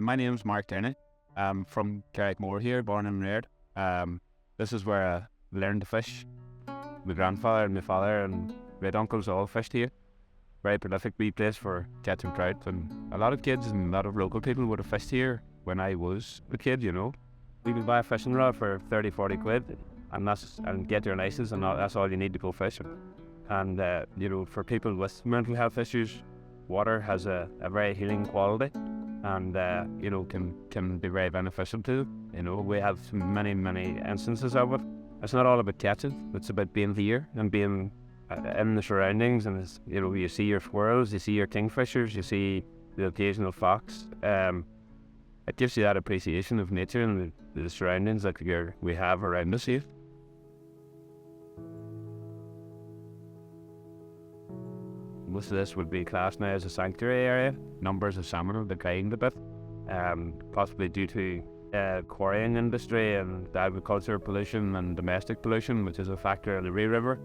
My name's Mark Tierney. I'm from Carrickmore here, born and reared. This is where I learned to fish. My grandfather and my father and great uncles all fished here. Very prolific wee place for catching trout, and a lot of kids and a lot of local people would have fished here when I was a kid, you know. We could buy a fishing rod for 30, 40 quid and get your license, and that's all you need to go fishing. And for people with mental health issues, water has a very healing quality, and can be very beneficial too. We have many instances of it. It's not all about catching; it's about being here and being in the surroundings. And you see your squirrels, you see your kingfishers, you see the occasional fox. It gives you that appreciation of nature and the surroundings that we have around us here. Most of this would be classed now as a sanctuary area. Numbers of salmon have declined a bit, possibly due to quarrying industry and agriculture pollution and domestic pollution, which is a factor in the Ree River.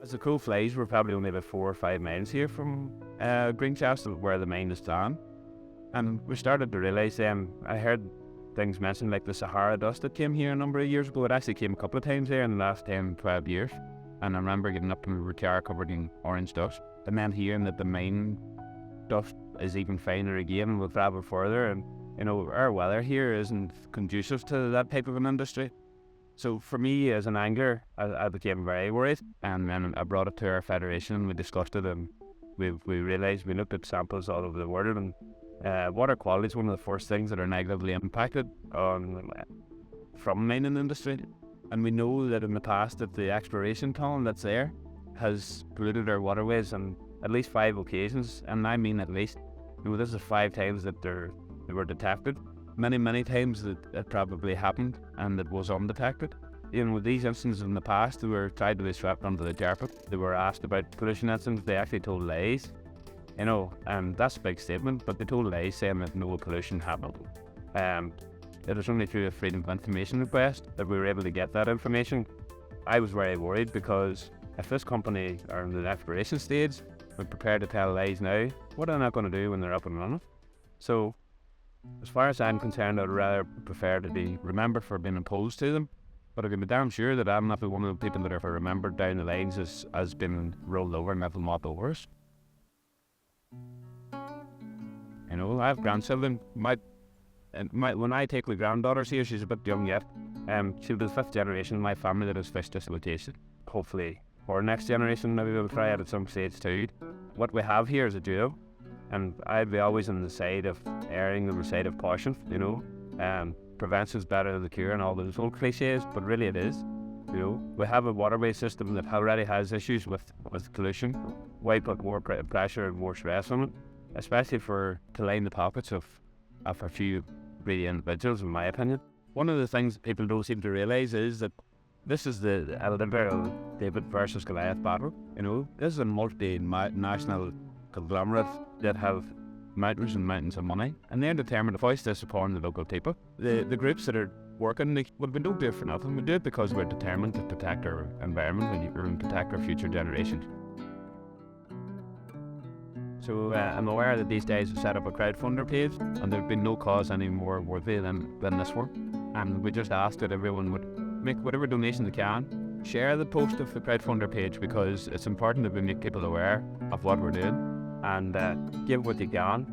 As the crow flies, we're probably only about 4 or 5 miles here from Greenchastle, where the mine is down. And we started to realise then, I heard things mentioned like the Sahara dust that came here a number of years ago. It actually came a couple of times here in the last 10, 12 years. And I remember getting up to my car covered in orange dust, and then hearing that the mine dust is even finer again and will travel further. And our weather here isn't conducive to that type of an industry. So for me as an angler, I became very worried, and then I brought it to our federation and we discussed it, and we realised, we looked at samples all over the world, and water quality is one of the first things that are negatively impacted from mining industry. And we know that in the past that the exploration tunnel that's there has polluted our waterways on at least 5 occasions, and I mean at least. This is 5 times that they were detected. Many times that it probably happened and it was undetected. With these instances in the past, they were tried to be swept under the carpet. They were asked about pollution incidents, they actually told lies. And that's a big statement, but they told lies saying that no pollution happened. It was only through a Freedom of Information request that we were able to get that information. I was very worried, because if this company are in the exploration stage, we're prepared to tell lies now, what are they not going to do when they're up and running? So, as far as I'm concerned, I'd rather prefer to be remembered for being opposed to them, but I can be damn sure that I'm not one of the people that are remembered down the lines as being rolled over and never mopped over us. I have grandchildren. When I take my granddaughters here, she's a bit young yet. She'll be the 5th generation in my family that has fished this location. Hopefully, for next generation, maybe we'll try it at some stage too. What we have here is a duo, and I'd be always on the side of erring on the side of caution. Prevention's better than the cure and all those old cliches, but really it is. We have a waterway system that already has issues with pollution. Why put more pressure and more stress on it, especially to line the pockets of a few greedy individuals, in my opinion. One of the things that people don't seem to realise is that this is the liberal David versus Goliath battle. This is a multinational conglomerate that have mountains and mountains of money, and they're determined to foist this upon the local people. The groups that are working, we don't do it for nothing. We do it because we're determined to protect our environment and protect our future generations. So I'm aware that these days have set up a crowdfunder page, and there's been no cause any more worthy than this one. And we just ask that everyone would make whatever donation they can, share the post of the crowdfunder page, because it's important that we make people aware of what we're doing, and give what you can.